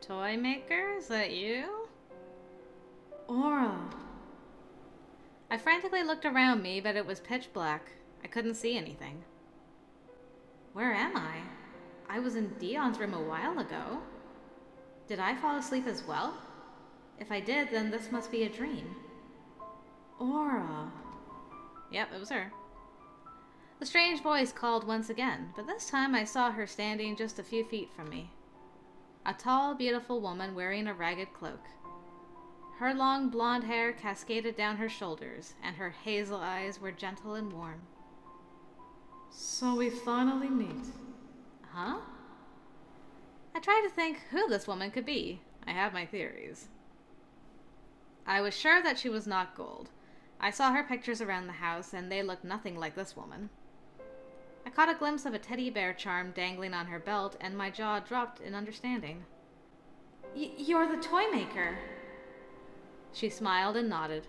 Toymaker, is that you? Aura! I frantically looked around me, but it was pitch black. I couldn't see anything. Where am I? I was in Deon's room a while ago. Did I fall asleep as well? If I did, then this must be a dream. Aura! Yep, it was her. The strange voice called once again, but this time I saw her standing just a few feet from me. A tall, beautiful woman wearing a ragged cloak. Her long blonde hair cascaded down her shoulders, and her hazel eyes were gentle and warm. So we finally meet. Huh? I tried to think who this woman could be. I have my theories. I was sure that she was not gold. I saw her pictures around the house, and they looked nothing like this woman. I caught a glimpse of a teddy bear charm dangling on her belt, and my jaw dropped in understanding. You're the Toymaker. She smiled and nodded.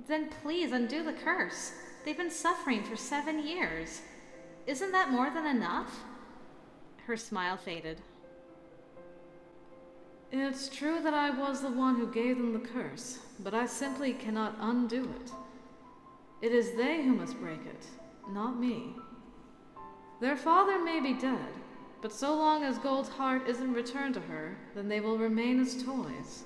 Then please undo the curse. They've been suffering for 7 years. Isn't that more than enough? Her smile faded. It's true that I was the one who gave them the curse, but I simply cannot undo it. It is they who must break it, not me. Their father may be dead, but so long as Gold's heart isn't returned to her, then they will remain as toys.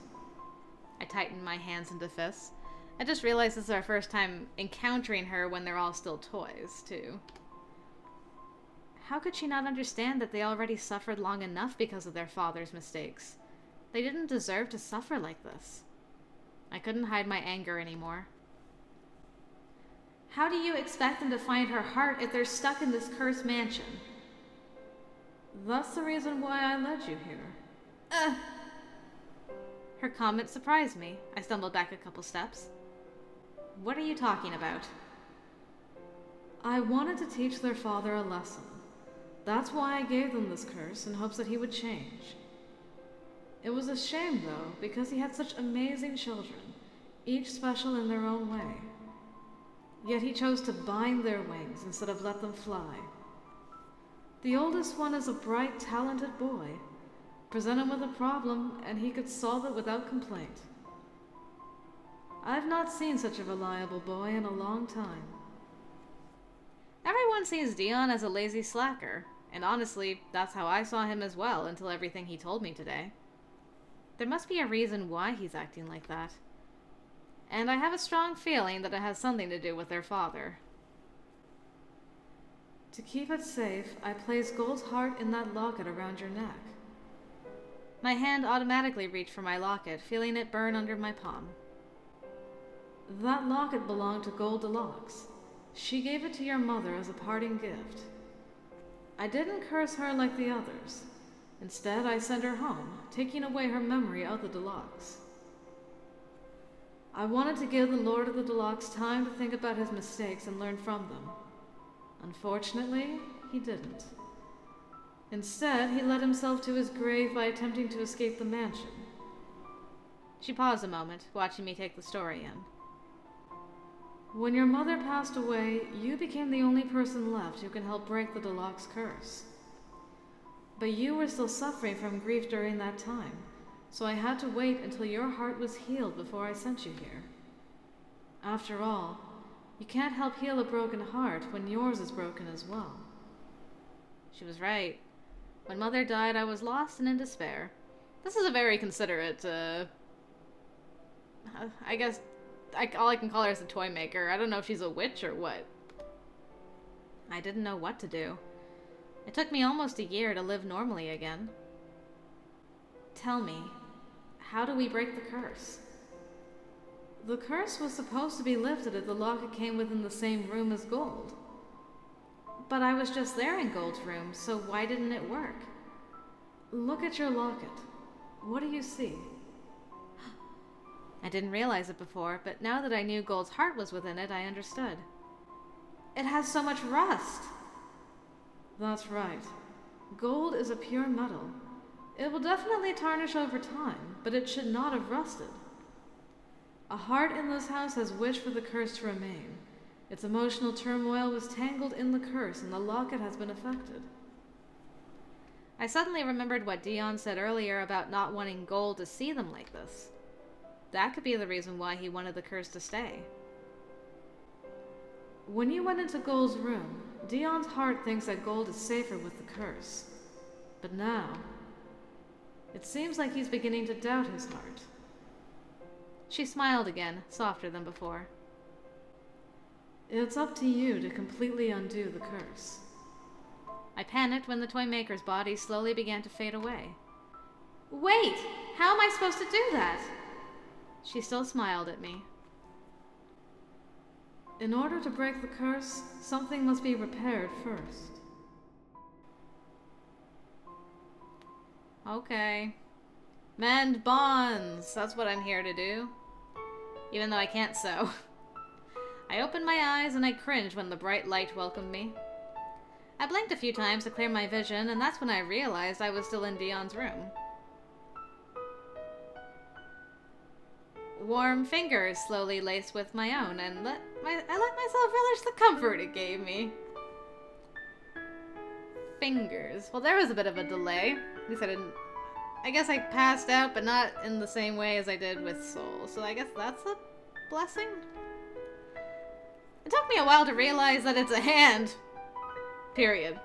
I tightened my hands into fists. I just realized this is our first time encountering her when they're all still toys, too. How could she not understand that they already suffered long enough because of their father's mistakes? They didn't deserve to suffer like this. I couldn't hide my anger anymore. How do you expect them to find her heart if they're stuck in this cursed mansion? That's the reason why I led you here. Her comment surprised me. I stumbled back a couple steps. What are you talking about? I wanted to teach their father a lesson. That's why I gave them this curse in hopes that he would change. It was a shame, though, because he had such amazing children, each special in their own way. Yet he chose to bind their wings instead of let them fly. The oldest one is a bright, talented boy. Present him with a problem, and he could solve it without complaint. I've not seen such a reliable boy in a long time. Everyone sees Deon as a lazy slacker, and honestly, that's how I saw him as well until everything he told me today. There must be a reason why he's acting like that. And I have a strong feeling that it has something to do with their father. To keep it safe, I placed Gold's heart in that locket around your neck. My hand automatically reached for my locket, feeling it burn under my palm. That locket belonged to Gold Deluxe. She gave it to your mother as a parting gift. I didn't curse her like the others. Instead, I sent her home, taking away her memory of the Deluxe. I wanted to give the Lord of the Deluxe time to think about his mistakes and learn from them. Unfortunately, he didn't. Instead, he led himself to his grave by attempting to escape the mansion. She paused a moment, watching me take the story in. When your mother passed away, you became the only person left who can help break the Deluxe curse. But you were still suffering from grief during that time, so I had to wait until your heart was healed before I sent you here. After all, you can't help heal a broken heart when yours is broken as well. She was right. When Mother died, I was lost and in despair. This is a very considerate, I guess, all I can call her is a Toymaker. I don't know if she's a witch or what. I didn't know what to do. It took me almost a year to live normally again. Tell me, how do we break the curse? The curse was supposed to be lifted if the locket came within the same room as Gold. But I was just there in Gold's room, so why didn't it work? Look at your locket. What do you see? I didn't realize it before, but now that I knew Gold's heart was within it, I understood. It has so much rust. That's right. Gold is a pure metal. It will definitely tarnish over time, but it should not have rusted. A heart in this house has wished for the curse to remain. Its emotional turmoil was tangled in the curse, and the locket has been affected. I suddenly remembered what Deon said earlier about not wanting Gold to see them like this. That could be the reason why he wanted the curse to stay. When you went into Gold's room, Deon's heart thinks that Gold is safer with the curse. But now, it seems like he's beginning to doubt his heart. She smiled again, softer than before. It's up to you to completely undo the curse. I panicked when the Toymaker's body slowly began to fade away. Wait! How am I supposed to do that? She still smiled at me. In order to break the curse, something must be repaired first. Okay. Mend bonds! That's what I'm here to do. Even though I can't sew. I opened my eyes and I cringed when the bright light welcomed me. I blinked a few times to clear my vision, and that's when I realized I was still in Deon's room. Warm fingers slowly laced with my own, and I let myself relish the comfort it gave me. Fingers. Well, there was a bit of a delay. At least I guess I passed out, but not in the same way as I did with Soul. So I guess that's a blessing? It took me a while to realize that it's a hand. Period.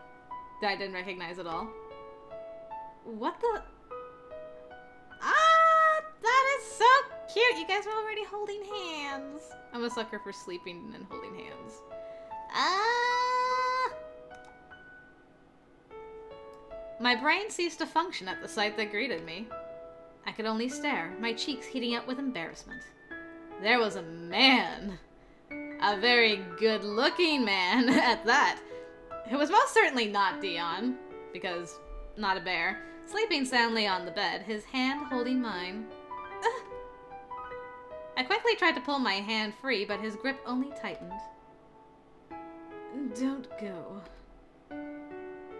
That I didn't recognize at all. What the... Ah! That is so cute! You guys are already holding hands. I'm a sucker for sleeping and holding hands. Ah! My brain ceased to function at the sight that greeted me. I could only stare, my cheeks heating up with embarrassment. There was a man. A very good-looking man at that. It was most certainly not Deon, because not a bear, sleeping soundly on the bed, his hand holding mine. Ugh. I quickly tried to pull my hand free, but his grip only tightened. Don't go.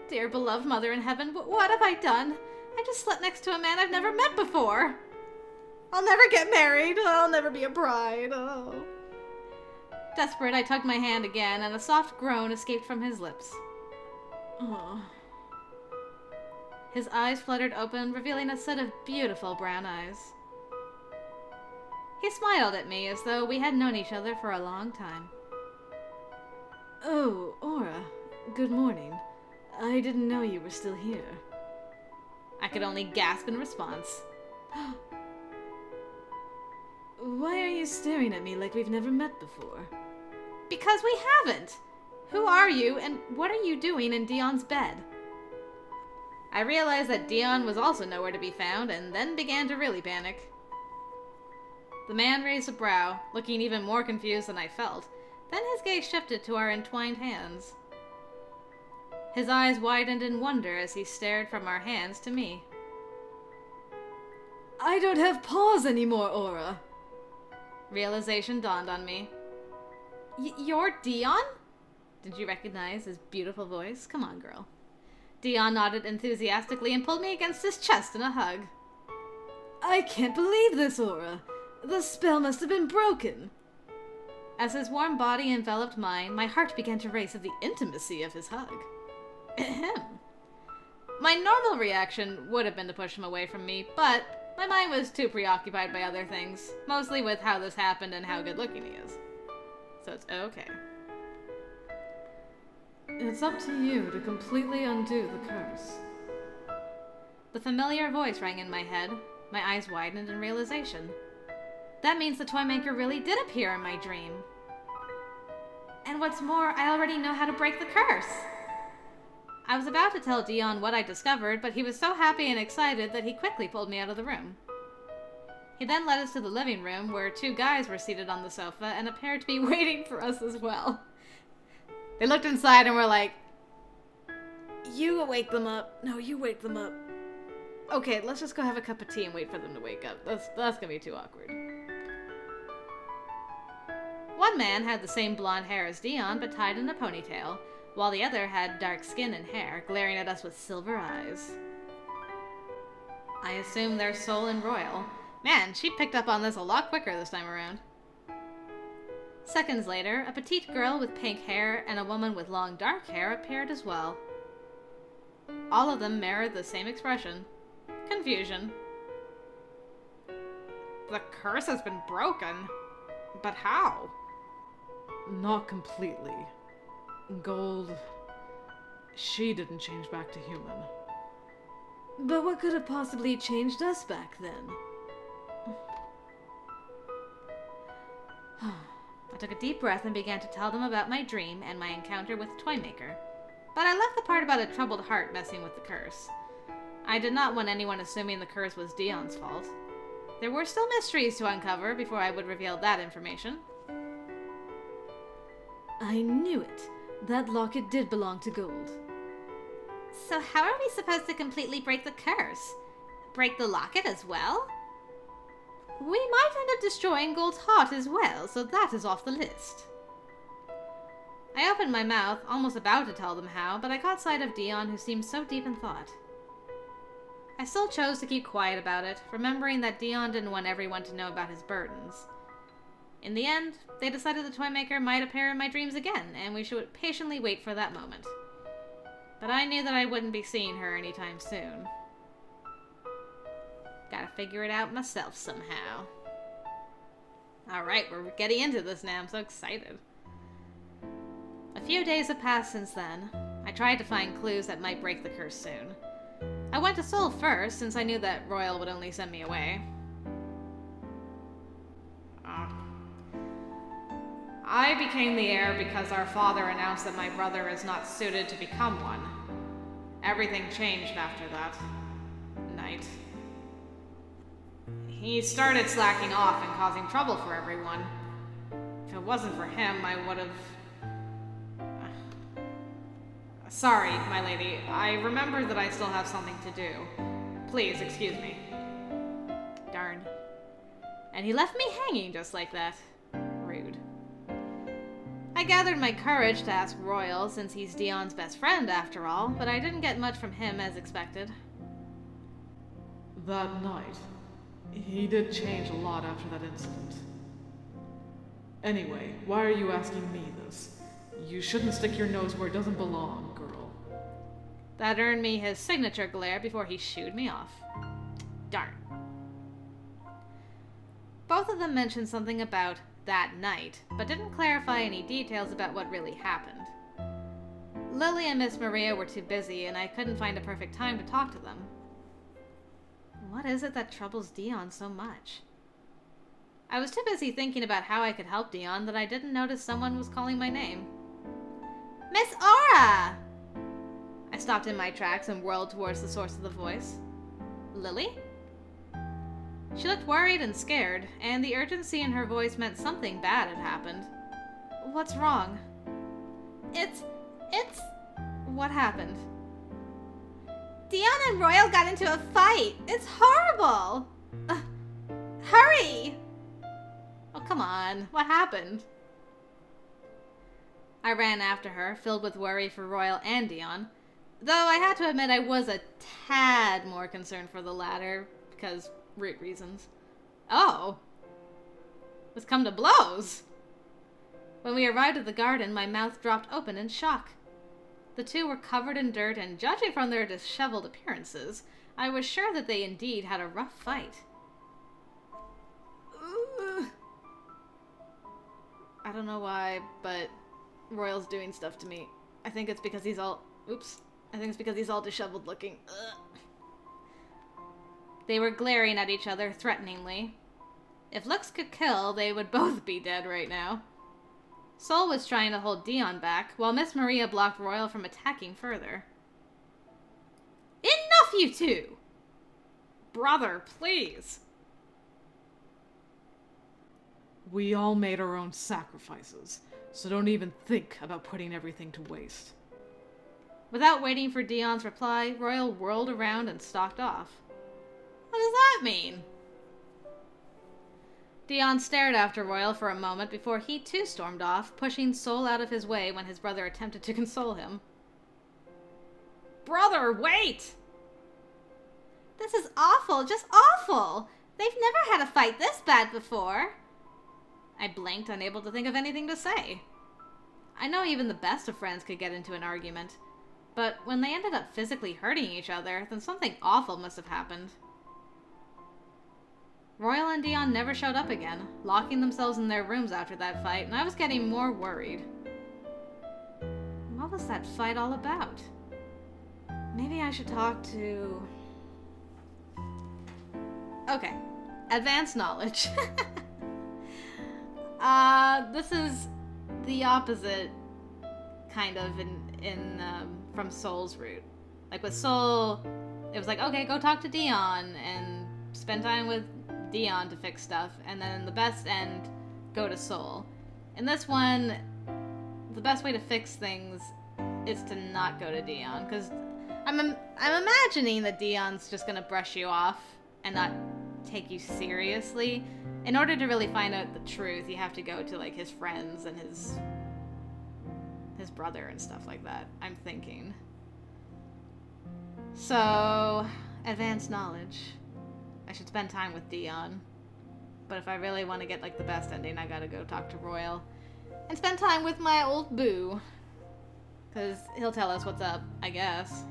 Dear beloved Mother in Heaven, what have I done? I just slept next to a man I've never met before. I'll never get married. I'll never be a bride. Oh. Desperate, I tugged my hand again, and a soft groan escaped from his lips. Oh. His eyes fluttered open, revealing a set of beautiful brown eyes. He smiled at me as though we had known each other for a long time. Oh, Aura. Good morning. I didn't know you were still here. I could only gasp in response. Why are you staring at me like we've never met before? Because we haven't! Who are you, and what are you doing in Deon's bed? I realized that Deon was also nowhere to be found, and then began to really panic. The man raised a brow, looking even more confused than I felt. Then his gaze shifted to our entwined hands. His eyes widened in wonder as he stared from our hands to me. I don't have paws anymore, Aura. Realization dawned on me. You're Deon? Did you recognize his beautiful voice? Come on, girl. Deon nodded enthusiastically and pulled me against his chest in a hug. I can't believe this, Aura. The spell must have been broken. As his warm body enveloped mine, my heart began to race at the intimacy of his hug. Ahem. My normal reaction would have been to push him away from me, but my mind was too preoccupied by other things, mostly with how this happened and how good-looking he is. So it's okay. It's up to you to completely undo the curse. The familiar voice rang in my head. My eyes widened in realization. That means the Toymaker really did appear in my dream. And what's more, I already know how to break the curse. I was about to tell Deon what I discovered, but he was so happy and excited that he quickly pulled me out of the room. He then led us to the living room, where two guys were seated on the sofa and appeared to be waiting for us as well. They looked inside and were like, "You wake them up. No, you wake them up. Okay, let's just go have a cup of tea and wait for them to wake up. That's gonna be too awkward." One man had the same blonde hair as Deon, but tied in a ponytail, while the other had dark skin and hair, glaring at us with silver eyes. I assume they're Soul and Royal. Man, she picked up on this a lot quicker this time around. Seconds later, a petite girl with pink hair and a woman with long dark hair appeared as well. All of them mirrored the same expression. Confusion. The curse has been broken. But how? Not completely. Gold... she didn't change back to human. But what could have possibly changed us back then? I took a deep breath and began to tell them about my dream and my encounter with Toymaker. But I left the part about a troubled heart messing with the curse. I did not want anyone assuming the curse was Deon's fault. There were still mysteries to uncover before I would reveal that information. I knew it. That locket did belong to Gold. So how are we supposed to completely break the curse? Break the locket as well? We might end up destroying Gold's heart as well, so that is off the list. I opened my mouth, almost about to tell them how, but I caught sight of Deon, who seemed so deep in thought. I still chose to keep quiet about it, remembering that Deon didn't want everyone to know about his burdens. In the end, they decided the Toymaker might appear in my dreams again, and we should patiently wait for that moment. But I knew that I wouldn't be seeing her anytime soon. Gotta figure it out myself somehow. Alright, we're getting into this now. I'm so excited. A few days have passed since then. I tried to find clues that might break the curse soon. I went to Seoul first, since I knew that Royal would only send me away. I became the heir because our father announced that my brother is not suited to become one. Everything changed after that night. He started slacking off and causing trouble for everyone. If it wasn't for him, I would have... Sorry, my lady. I remember that I still have something to do. Please, excuse me. Darn. And he left me hanging just like that. Rude. I gathered my courage to ask Royal, since he's Deon's best friend after all, but I didn't get much from him as expected. That night, he did change a lot after that incident. Anyway, why are you asking me this? You shouldn't stick your nose where it doesn't belong, girl. That earned me his signature glare before he shooed me off. Darn. Both of them mentioned something about that night, but didn't clarify any details about what really happened. Lily and Miss Maria were too busy, and I couldn't find a perfect time to talk to them. What is it that troubles Deon so much? I was too busy thinking about how I could help Deon that I didn't notice someone was calling my name. Miss Aura! I stopped in my tracks and whirled towards the source of the voice. Lily? She looked worried and scared, and the urgency in her voice meant something bad had happened. What's wrong? It's... What happened? Deon and Royal got into a fight. It's horrible. Hurry! Oh, come on. What happened? I ran after her, filled with worry for Royal and Deon, though I had to admit I was a tad more concerned for the latter, because root reasons. Oh. Let's come to blows. When we arrived at the garden, my mouth dropped open in shock. The two were covered in dirt, and judging from their disheveled appearances, I was sure that they indeed had a rough fight. I don't know why, but Royal's doing stuff to me. I think it's because he's all... I think it's because he's all disheveled looking. They were glaring at each other threateningly. If looks could kill, they would both be dead right now. Sol was trying to hold Deon back, while Miss Maria blocked Royal from attacking further. Enough, you two! Brother, please! We all made our own sacrifices, so don't even think about putting everything to waste. Without waiting for Deon's reply, Royal whirled around and stalked off. What does that mean? Deon stared after Royal for a moment before he too stormed off, pushing Sol out of his way when his brother attempted to console him. Brother, wait! This is awful, just awful! They've never had a fight this bad before. I blinked, unable to think of anything to say. I know even the best of friends could get into an argument, But when they ended up physically hurting each other, then something awful must have happened. Royal and Deon never showed up again, locking themselves in their rooms after that fight, and I was getting more worried. What was that fight all about? Maybe I should talk to... Okay. Advanced knowledge. This is the opposite, kind of, from Soul's route. Like with Soul, it was like, okay, go talk to Deon and spend time with Deon to fix stuff, and then the best end, go to Soul. In this one, the best way to fix things is to not go to Deon, because I'm imagining that Deon's just gonna brush you off and not take you seriously. In order to really find out the truth, you have to go to like his friends and his brother and stuff like that, I'm thinking. So, advanced knowledge. I should spend time with Deon. But if I really want to get like the best ending, I gotta go talk to Royal. And spend time with my old boo. Because he'll tell us what's up, I guess.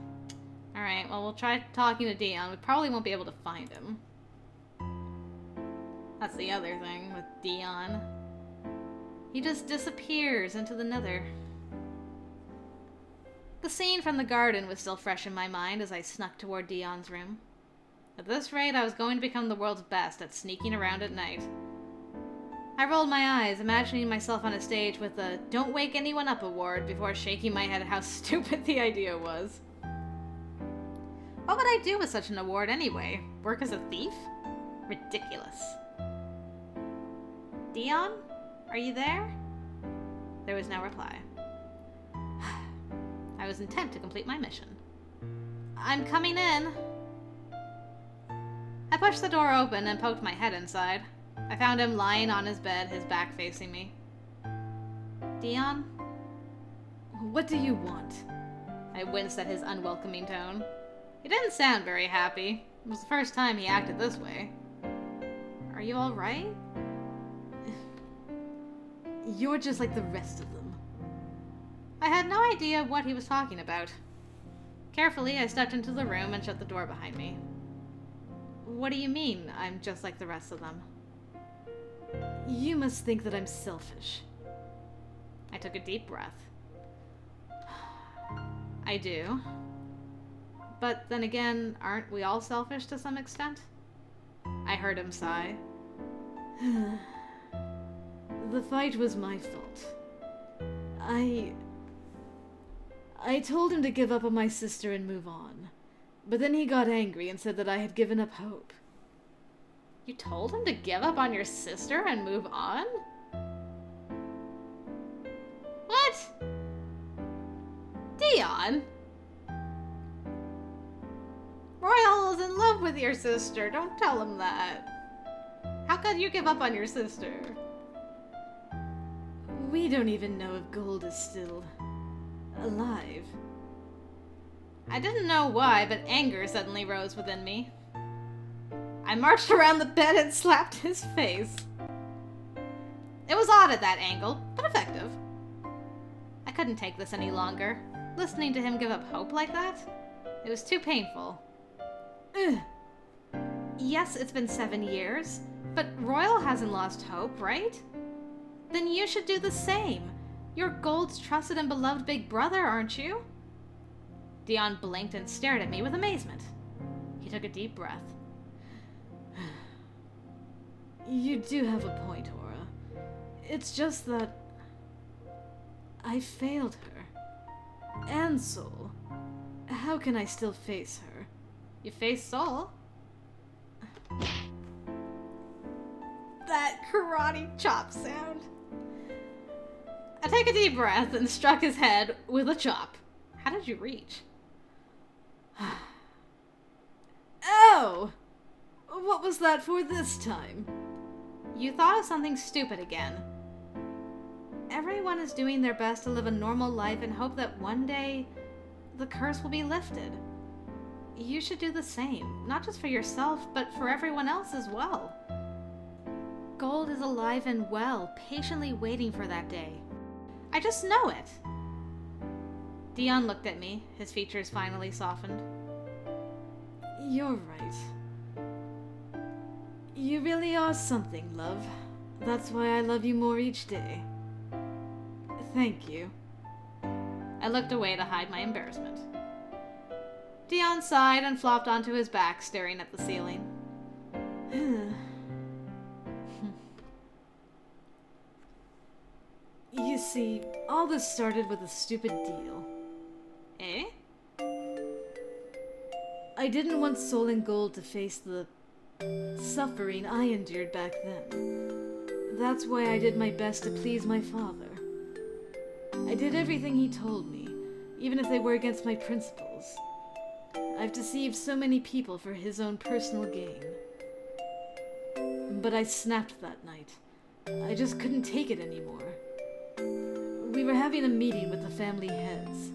Alright, well we'll try talking to Deon. We probably won't be able to find him. That's the other thing with Deon. He just disappears into the nether. The scene from the garden was still fresh in my mind as I snuck toward Deon's room. At this rate, I was going to become the world's best at sneaking around at night. I rolled my eyes, imagining myself on a stage with a "Don't Wake Anyone Up" award before shaking my head at how stupid the idea was. What would I do with such an award anyway? Work as a thief? Ridiculous. Deon? Are you there? There was no reply. I was intent to complete my mission. I'm coming in. I pushed the door open and poked my head inside. I found him lying on his bed, his back facing me. Deon? What do you want? I winced at his unwelcoming tone. He didn't sound very happy. It was the first time he acted this way. Are you alright? You're just like the rest of them. I had no idea what he was talking about. Carefully, I stepped into the room and shut the door behind me. What do you mean, I'm just like the rest of them? You must think that I'm selfish. I took a deep breath. I do. But then again, aren't we all selfish to some extent? I heard him sigh. The fight was my fault. I told him to give up on my sister and move on. But then he got angry and said that I had given up hope. You told him to give up on your sister and move on? What? Deon? Royal is in love with your sister. Don't tell him that. How could you give up on your sister? We don't even know if Gold is still alive. I didn't know why, but anger suddenly rose within me. I marched around the bed and slapped his face. It was odd at that angle, but effective. I couldn't take this any longer. Listening to him give up hope like that? It was too painful. Ugh. Yes, it's been 7 years, but Royal hasn't lost hope, right? Then you should do the same. You're Gold's trusted and beloved big brother, aren't you? Deon blinked and stared at me with amazement. He took a deep breath. You do have a point, Aura. It's just that I failed her. And Soul. How can I still face her? You face Soul? That karate chop sound. I took a deep breath and struck his head with a chop. How did you reach? Ow! What was that for this time? You thought of something stupid again. Everyone is doing their best to live a normal life and hope that one day the curse will be lifted. You should do the same, not just for yourself, but for everyone else as well. Gold is alive and well, patiently waiting for that day. I just know it. Deon looked at me, his features finally softened. You're right. You really are something, love. That's why I love you more each day. Thank you. I looked away to hide my embarrassment. Deon sighed and flopped onto his back, staring at the ceiling. You see, all this started with a stupid deal. Eh? I didn't want Soul and Gold to face the suffering I endured back then. That's why I did my best to please my father. I did everything he told me, even if they were against my principles. I've deceived so many people for his own personal gain. But I snapped that night. I just couldn't take it anymore. We were having a meeting with the family heads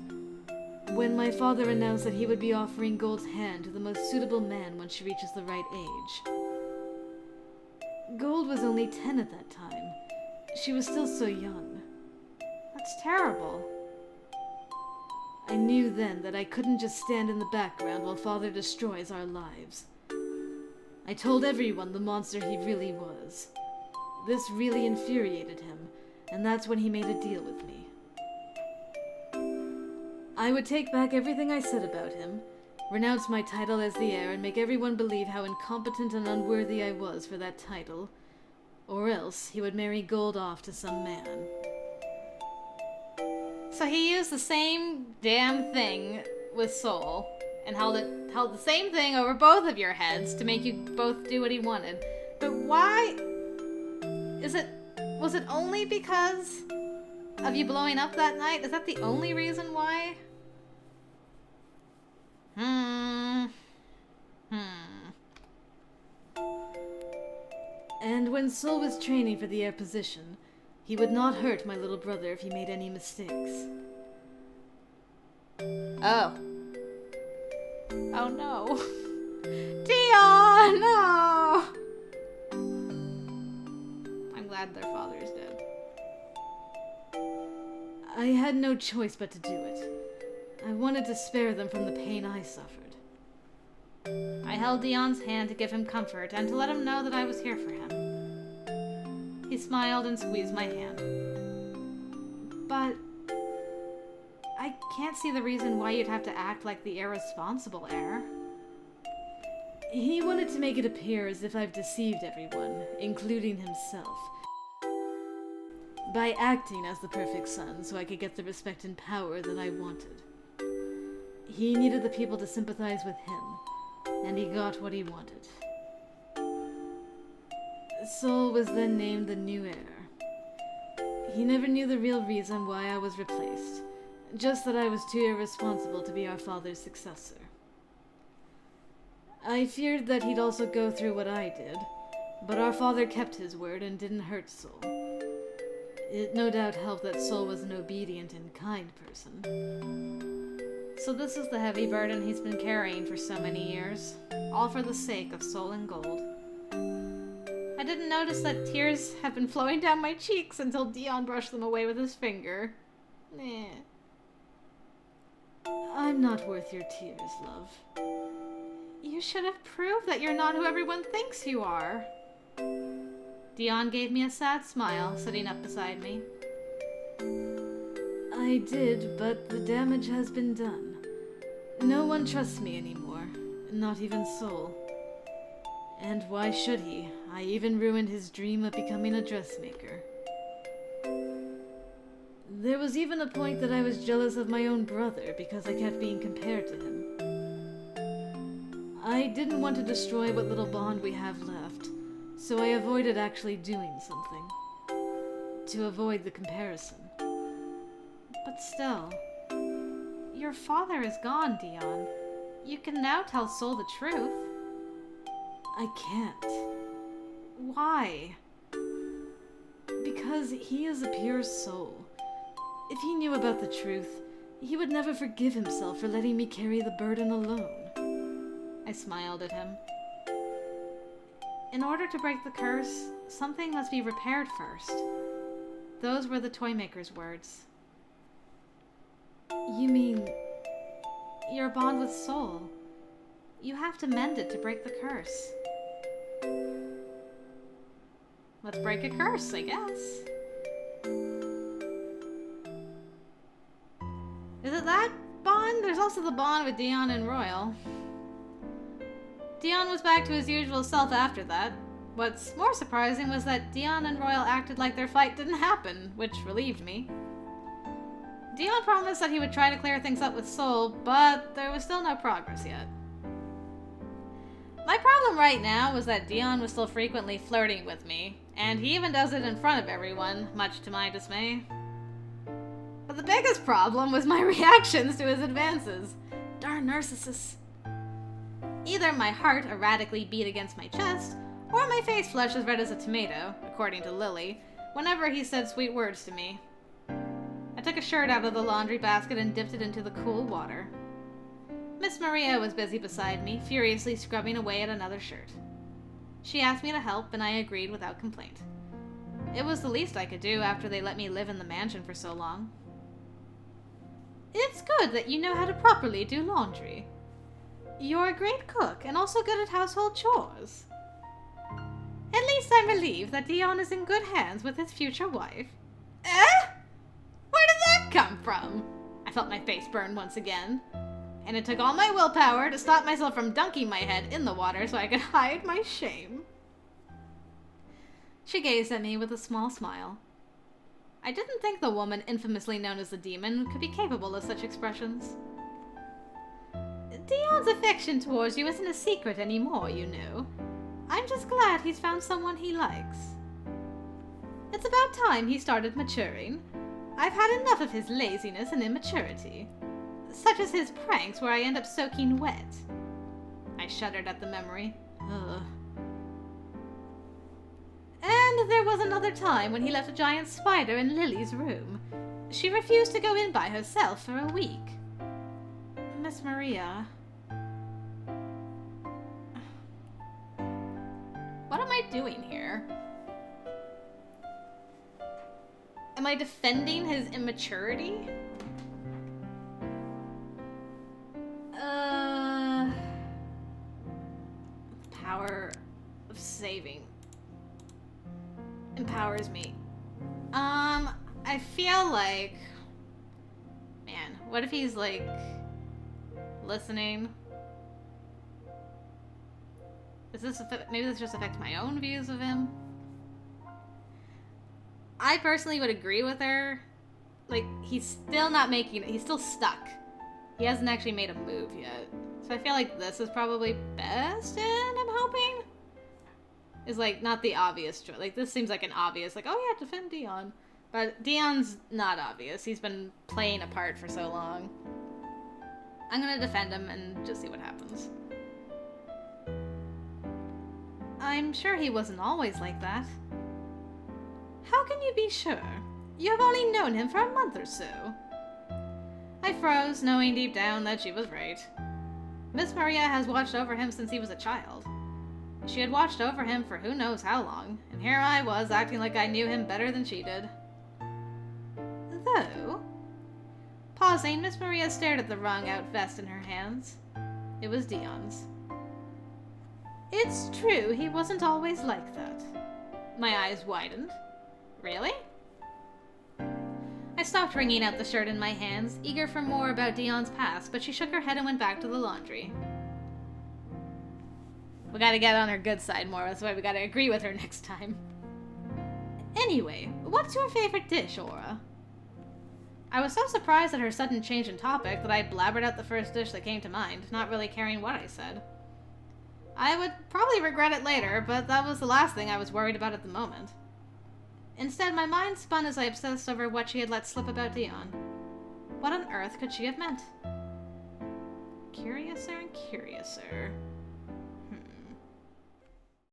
when my father announced that he would be offering Gold's hand to the most suitable man when she reaches the right age. Gold was only 10 at that time. She was still so young. That's terrible. I knew then that I couldn't just stand in the background while Father destroys our lives. I told everyone the monster he really was. This really infuriated him, and that's when he made a deal with me. I would take back everything I said about him, renounce my title as the heir, and make everyone believe how incompetent and unworthy I was for that title, or else he would marry Gold off to some man. So he used the same damn thing with Soul and held the same thing over both of your heads to make you both do what he wanted. But why? Was it only because of you blowing up that night? Is that the only reason why? And when Soul was training for the heir position, he would not hurt my little brother if he made any mistakes. Oh. Oh no. Deon, no! I'm glad their father is dead. I had no choice but to do it. I wanted to spare them from the pain I suffered. I held Deon's hand to give him comfort and to let him know that I was here for him. He smiled and squeezed my hand. But I can't see the reason why you'd have to act like the irresponsible heir. He wanted to make it appear as if I've deceived everyone, including himself, by acting as the perfect son so I could get the respect and power that I wanted. He needed the people to sympathize with him, and he got what he wanted. Soul was then named the new heir. He never knew the real reason why I was replaced, just that I was too irresponsible to be our father's successor. I feared that he'd also go through what I did, but our father kept his word and didn't hurt Soul. It no doubt helped that Soul was an obedient and kind person. So this is the heavy burden he's been carrying for so many years, all for the sake of Soul and Gold. I didn't notice that tears have been flowing down my cheeks until Deon brushed them away with his finger. I'm not worth your tears, love. You should have proved that you're not who everyone thinks you are. Deon gave me a sad smile, sitting up beside me. I did, but the damage has been done. No one trusts me anymore, not even Soul. And why should he? I even ruined his dream of becoming a dressmaker. There was even a point that I was jealous of my own brother because I kept being compared to him. I didn't want to destroy what little bond we have left, so I avoided actually doing something. To avoid the comparison. But still, your father is gone, Deon. You can now tell Soul the truth. I can't. Why? Because he is a pure soul. If he knew about the truth, he would never forgive himself for letting me carry the burden alone. I smiled at him. In order to break the curse, something must be repaired first. Those were the Toymaker's words. You mean your bond with Soul? You have to mend it to break the curse. Let's break a curse, I guess. Is it that bond? There's also the bond with Deon and Royal. Deon was back to his usual self after that. What's more surprising was that Deon and Royal acted like their fight didn't happen, which relieved me. Deon promised that he would try to clear things up with Soul, but there was still no progress yet. My problem right now was that Deon was still frequently flirting with me, and he even does it in front of everyone, much to my dismay. But the biggest problem was my reactions to his advances. Darn narcissists. Either my heart erratically beat against my chest, or my face flushed as red as a tomato, according to Lily, whenever he said sweet words to me. I took a shirt out of the laundry basket and dipped it into the cool water. Miss Maria was busy beside me, furiously scrubbing away at another shirt. She asked me to help, and I agreed without complaint. It was the least I could do after they let me live in the mansion for so long. It's good that you know how to properly do laundry. You're a great cook, and also good at household chores. At least I'm relieved that Deon is in good hands with his future wife. Eh? Where did that come from? I felt my face burn once again. And it took all my willpower to stop myself from dunking my head in the water so I could hide my shame. She gazed at me with a small smile. I didn't think the woman infamously known as the Demon could be capable of such expressions. Deon's affection towards you isn't a secret anymore, you know. I'm just glad he's found someone he likes. It's about time he started maturing. I've had enough of his laziness and immaturity. Such as his pranks where I end up soaking wet. I shuddered at the memory. Ugh. And there was another time when he left a giant spider in Lily's room. She refused to go in by herself for a week. Miss Maria... What am I doing here? Am I defending his immaturity? Power of saving empowers me. I feel like... Man, what if he's, like, listening? Maybe this just affects my own views of him? I personally would agree with her. Like, he's still not making it. He's still stuck. He hasn't actually made a move yet. So I feel like this is probably best, and I'm hoping. Is, like, not the obvious choice. Like, this seems like an obvious, like, oh yeah, defend Deon. But Deon's not obvious. He's been playing a part for so long. I'm gonna defend him and just see what happens. I'm sure he wasn't always like that. How can you be sure? You have only known him for a month or so. I froze, knowing deep down that she was right. Miss Maria has watched over him since he was a child. She had watched over him for who knows how long, and here I was acting like I knew him better than she did. Though... Pausing, Miss Maria stared at the wrung-out vest in her hands. It was Deon's. It's true, he wasn't always like that. My eyes widened. Really? I stopped wringing out the shirt in my hands, eager for more about Deon's past, but she shook her head and went back to the laundry. We gotta get on her good side more, that's why we gotta agree with her next time. Anyway, what's your favorite dish, Aura? I was so surprised at her sudden change in topic that I blabbered out the first dish that came to mind, not really caring what I said. I would probably regret it later, but that was the last thing I was worried about at the moment. Instead, my mind spun as I obsessed over what she had let slip about Deon. What on earth could she have meant? Curiouser and curiouser.